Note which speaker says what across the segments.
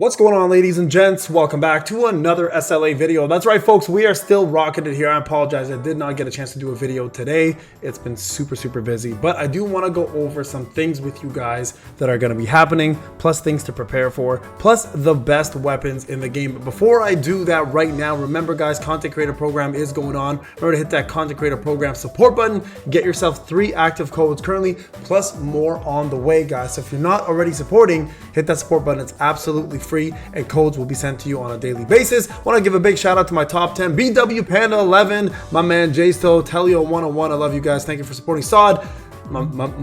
Speaker 1: What's going on, ladies and gents? Welcome back to another SLA video. That's right, folks, we are still rocking it here. I apologize, I did not get a chance to do a video today. It's been super busy, but I do want to go over some things with you guys that are going to be happening, plus things to prepare for, plus the best weapons in the game. But before I do that right now, remember guys, content creator program is going on. Remember to hit that content creator program support button, get yourself 3 active codes currently, plus more on the way, guys. So if you're not already supporting, hit that support button. It's absolutely free and codes will be sent to you on a daily basis. Want to give a big shout out to my top 10, BW Panda 11, my man Jaysto, Telio 101. I love you guys. Thank you for supporting Sod. My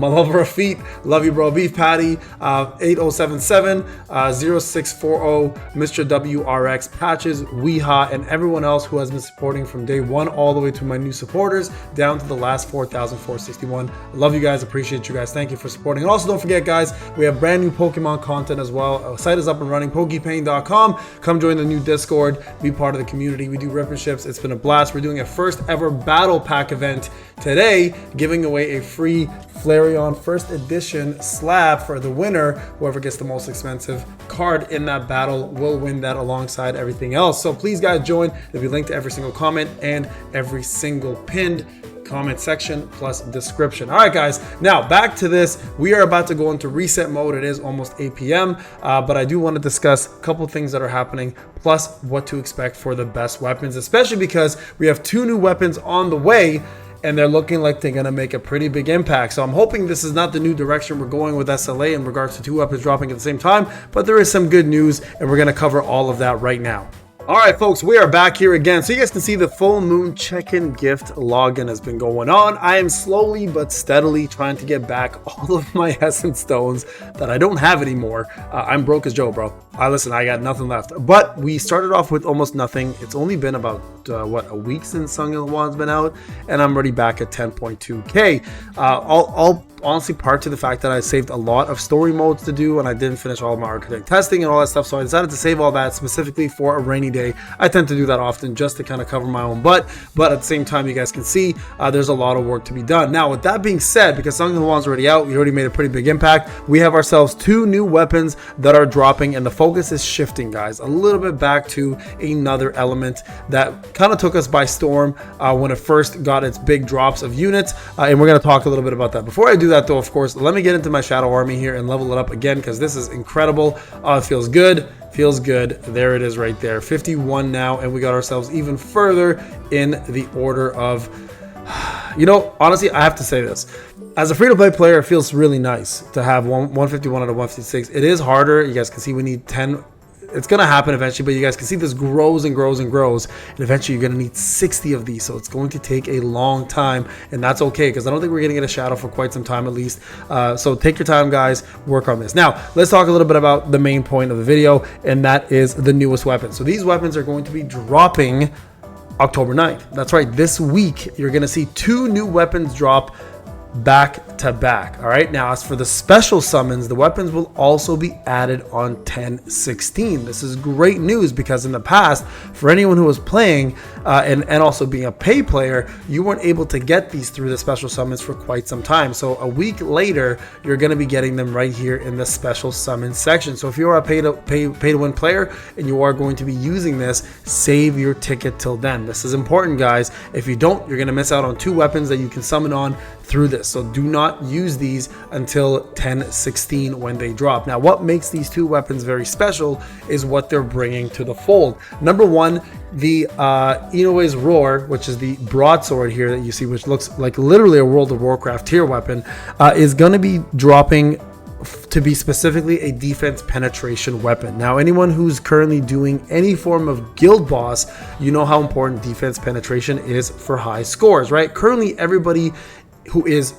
Speaker 1: lover of feet, love you bro. Beef Patty, 8077, 0640, Mr. WRX, Patches, Weeha, and everyone else who has been supporting from day one all the way to my new supporters down to the last 4,461. Love you guys, appreciate you guys. Thank you for supporting. And also don't forget guys, we have brand new Pokemon content as well. Our site is up and running, pokepayne.com. Come join the new Discord, be part of the community. We do ripperships. It's been a blast. We're doing a first ever battle pack event today, giving away a free Flareon first edition slab for the winner. Whoever gets the most expensive card in that battle will win that alongside everything else. So please guys join. There'll be a link to every single comment and every single pinned comment section plus description. All right guys, now back to this. We are about to go into reset mode. It is almost 8 p.m. But I do want to discuss a couple things that are happening, plus what to expect for the best weapons, especially because we have 2 new weapons on the way and they're looking like they're going to make a pretty big impact. So I'm hoping this is not the new direction we're going with SLA in regards to 2 weapons dropping at the same time, but there is some good news and we're going to cover all of that right now. All right, folks, we are back here again. So you guys can see the full moon check-in gift login has been going on. I am slowly but steadily trying to get back all of my essence stones that I don't have anymore. I'm broke as Joe, bro. Listen, I got nothing left. But we started off with almost nothing. It's only been about, a week since Sung Il Wan's been out, and I'm already back at 10.2K. I'll honestly part to the fact that I saved a lot of story modes to do and I didn't finish all of my architect testing and all that stuff, so I decided to save all that specifically for a rainy day. I tend to do that often just to kind of cover my own butt, but at the same time you guys can see there's a lot of work to be done. Now with that being said, because Sung Il Wan's already out, we already made a pretty big impact. We have ourselves 2 new weapons that are dropping and the focus is shifting guys a little bit back to another element that kind of took us by storm when it first got its big drops of units, and we're going to talk a little bit about that. Before I do that though, of course, let me get into my shadow army here and level it up again because this is incredible. It feels good. There it is right there, 51 now, and we got ourselves even further in the order of, honestly, I have to say this. As a free-to-play player, it feels really nice to have 151 out of 156. It is harder. You guys can see we need 10. It's going to happen eventually, but you guys can see this grows and grows and grows, and eventually you're going to need 60 of these, so it's going to take a long time, and that's okay because I don't think we're going to get a shadow for quite some time at least. So take your time guys, work on this. Now let's talk a little bit about the main point of the video, and that is the newest weapons. So these weapons are going to be dropping October 9th. That's right, this week you're going to see 2 new weapons drop back to back. All right, now as for the special summons, the weapons will also be added on 10/16. This is great news because in the past, for anyone who was playing and also being a pay player, you weren't able to get these through the special summons for quite some time. So a week later, you're going to be getting them right here in the special summon section. So if you are a pay to win player and you are going to be using this, save your ticket till then. This is important guys. If you don't, you're going to miss out on 2 weapons that you can summon on through this. So do not use these until 10/16 when they drop. Now what makes these 2 weapons very special is what they're bringing to the fold. Number 1, the Inoue's Roar, which is the broadsword here that you see, which looks like literally a World of Warcraft tier weapon, is going to be dropping to be specifically a defense penetration weapon. Now anyone who's currently doing any form of guild boss, you know how important defense penetration is for high scores, right? Currently everybody who is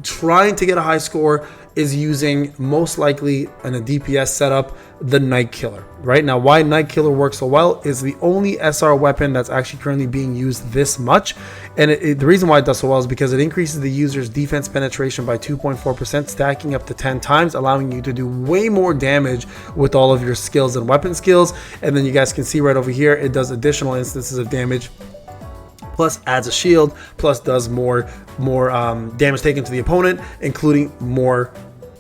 Speaker 1: trying to get a high score is using, most likely in a DPS setup, the Night Killer. Right now, why Night Killer works so well is the only SR weapon that's actually currently being used this much, and the reason why it does so well is because it increases the user's defense penetration by 2.4%, stacking up to 10 times, allowing you to do way more damage with all of your skills and weapon skills. And then you guys can see right over here, it does additional instances of damage, plus adds a shield, plus does more damage taken to the opponent, including more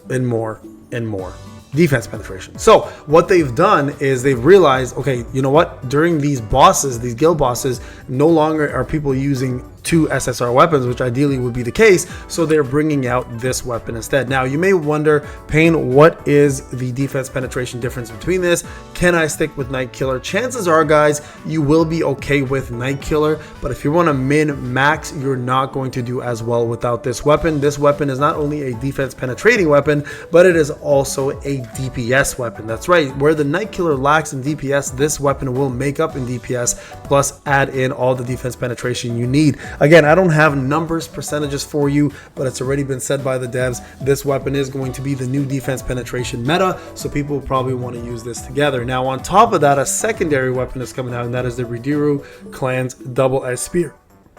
Speaker 1: and more and more. defense penetration. So what they've done is they've realized, okay, you know what? During these bosses, these guild bosses, no longer are people using 2 SSR weapons, which ideally would be the case. So they're bringing out this weapon instead. Now you may wonder, Payne, what is the defense penetration difference between this? Can I stick with Night Killer? Chances are, guys, you will be okay with Night Killer, but if you want to min max, you're not going to do as well without this weapon. This weapon is not only a defense penetrating weapon, but it is also a DPS weapon. That's right, where the Night Killer lacks in DPS, this weapon will make up in DPS, plus add in all the defense penetration you need. Again, I don't have numbers, percentages for you, but it's already been said by the devs. This weapon is going to be the new defense penetration meta, so people will probably want to use this together. Now, on top of that, a secondary weapon is coming out, and that is the Ridiru Clan's Double Edge Spear.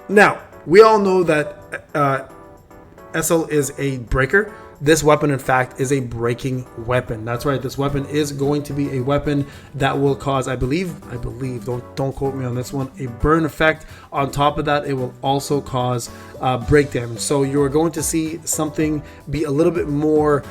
Speaker 1: Now, we all know that SL is a breaker. This weapon, in fact, is a breaking weapon. That's right. This weapon is going to be a weapon that will cause, I believe, don't quote me on this one, a burn effect. On top of that, it will also cause break damage. So you're going to see something be a little bit more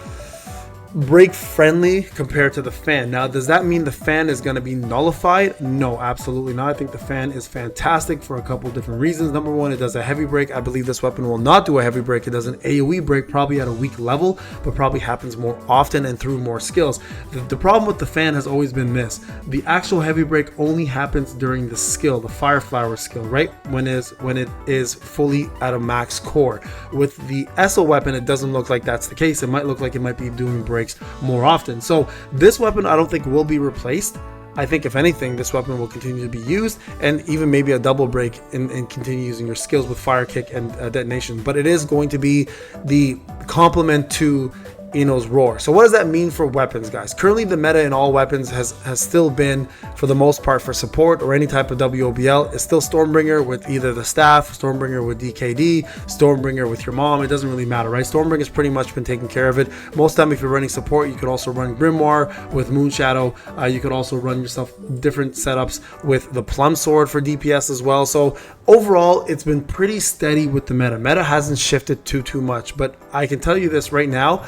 Speaker 1: break friendly compared to the fan. Now, does that mean the fan is going to be nullified? No, absolutely not. I think the fan is fantastic for a couple different reasons. Number one, it does a heavy break. I believe this weapon will not do a heavy break. It does an AoE break, probably at a weak level, but probably happens more often and through more skills. The problem with the fan has always been this: the actual heavy break only happens during the skill, the Fire Flower skill, right? When it is fully at a max core. With the SL weapon, it doesn't look like that's the case. It might look like it might be doing breaks more often. So this weapon, I don't think will be replaced. I think if anything, this weapon will continue to be used, and even maybe a double break and continue using your skills with fire kick and detonation. But it is going to be the complement to Ino's Roar. So what does that mean for weapons, guys? Currently, the meta in all weapons has still been, for the most part, for support or any type of WOBL, is still Stormbringer with either the staff, Stormbringer with DKD, Stormbringer with your mom. It doesn't really matter, right? Stormbringer's pretty much been taking care of it. Most time, if you're running support, you could also run Grimoire with Moonshadow. You could also run yourself different setups with the Plum Sword for DPS as well. So overall, it's been pretty steady with the meta. Meta hasn't shifted too much, but I can tell you this right now.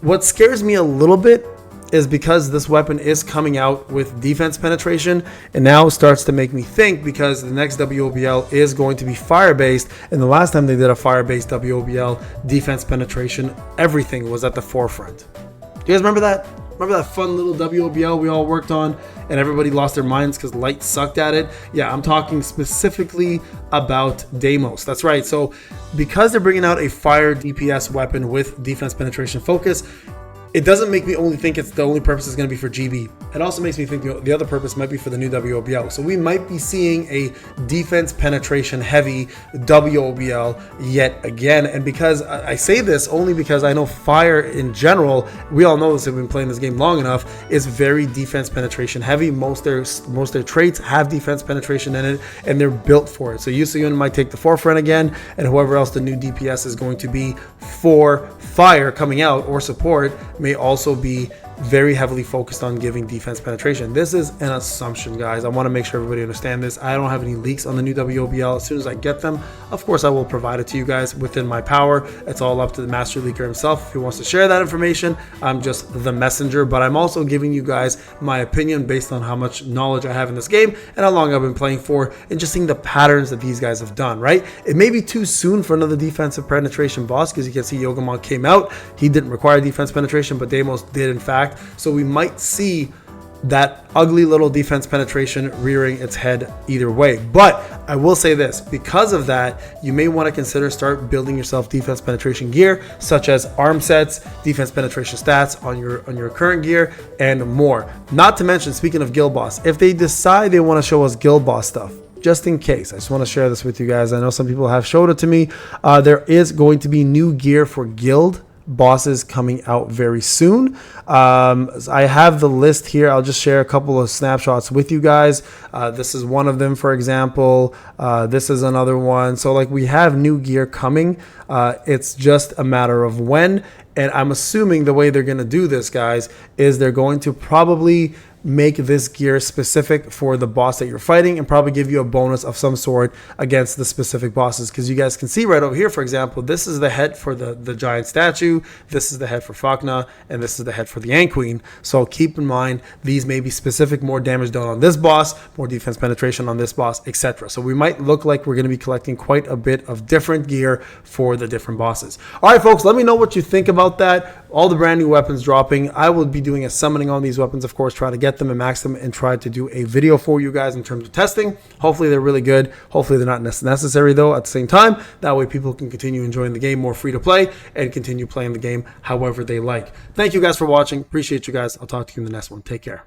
Speaker 1: What scares me a little bit is because this weapon is coming out with defense penetration, and now starts to make me think, because the next WOBL is going to be fire based, and the last time they did a fire based WOBL, defense penetration, everything was at the forefront. Do you guys remember that? Remember that fun little WOBL we all worked on and everybody lost their minds because Light sucked at it? Yeah, I'm talking specifically about Deimos. That's right. So because they're bringing out a fire DPS weapon with defense penetration focus, it doesn't make me only think it's the only purpose is going to be for GB. It also makes me think the other purpose might be for the new WOBL. So we might be seeing a defense penetration heavy WOBL yet again. And because I say this only because I know fire in general, we all know this, have been playing this game long enough, is very defense penetration heavy. Most their traits have defense penetration in it, and they're built for it. So Yusayun might take the forefront again, and whoever else the new DPS is going to be for fire coming out or support may also be very heavily focused on giving defense penetration. This is an assumption, guys. I want to make sure everybody understand this. I don't have any leaks on the new WOBL. As soon as I get them, of course, I will provide it to you guys within my power. It's all up to the master leaker himself if he wants to share that information. I'm just the messenger, but I'm also giving you guys my opinion based on how much knowledge I have in this game and how long I've been playing for, and just seeing the patterns that these guys have done, right? It may be too soon for another defensive penetration boss, because you can see Yogamon came out. He didn't require defense penetration, but Deimos did, in fact. So we might see that ugly little defense penetration rearing its head either way. But I will say this, because of that, you may want to consider start building yourself defense penetration gear, such as arm sets, defense penetration stats on your current gear, and more. Not to mention, speaking of guild boss, if they decide they want to show us guild boss stuff, just in case, I just want to share this with you guys. I know some people have showed it to me. There is going to be new gear for guild bosses coming out very soon. I have the list here. I'll just share a couple of snapshots with you guys. This is one of them, for example. This is another one. So like, we have new gear coming. It's just a matter of when. And I'm assuming the way they're going to do this, guys, is they're going to probably make this gear specific for the boss that you're fighting and probably give you a bonus of some sort against the specific bosses. Because you guys can see right over here, for example, this is the head for the giant statue, this is the head for Fakna, and this is the head for the Ant Queen. So keep in mind, these may be specific, more damage done on this boss, more defense penetration on this boss, etc. So we might look like we're going to be collecting quite a bit of different gear for the different bosses. All right, folks, let me know what you think about that. All the brand new weapons dropping. I will be doing a summoning on these weapons, of course, try to get them and max them and try to do a video for you guys in terms of testing. Hopefully they're really good. Hopefully they're not necessary though at the same time. That way people can continue enjoying the game more free to play and continue playing the game however they like. Thank you guys for watching. Appreciate you guys. I'll talk to you in the next one. Take care.